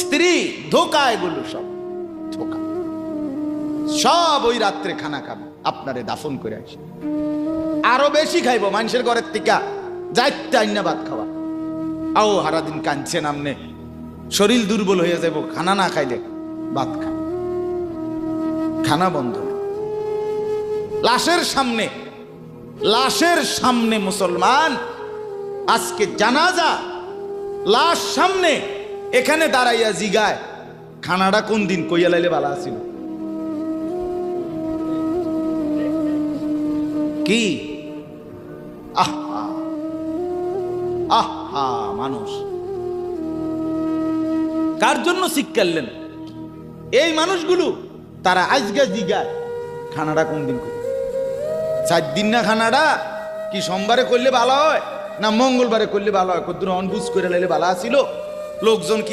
স্ত্রী ধোকা, এগুলো সব ধোকা। সব ওই রাত্রে খানা খাবে, আপনারে দাফন করে আসে। আরো বেশি খাইব মানুষের ঘরের থেকে, যাইতে আইনা ভাত খাওয়া। আও সারাদিন কাঁদছে নামনে, শরীর দুর্বল হয়ে যাব, খানা না খাইলে ভাত খা, খানা বন্ধ। লাশের সামনে মুসলমান আজকে জানাজা, লাশ সামনে, এখানে দাঁড়াইয়া জিগায় খানাটা কোন দিন কইয়া লাইলে বালা আছিল। কি আহা আহা, মানুষ কার জন্য শিক্ষালেন? এই মানুষগুলো তারা আজকে জিগায় খানাটা কোন দিন করি। 4 দিন না খানাটা কি সোমবারে করলে ভালো হয় না মঙ্গলবারে করলে ভালো হয়? কদ্দুর অনবুঝ করে লাইলে ভালো আছিল লোকজন কি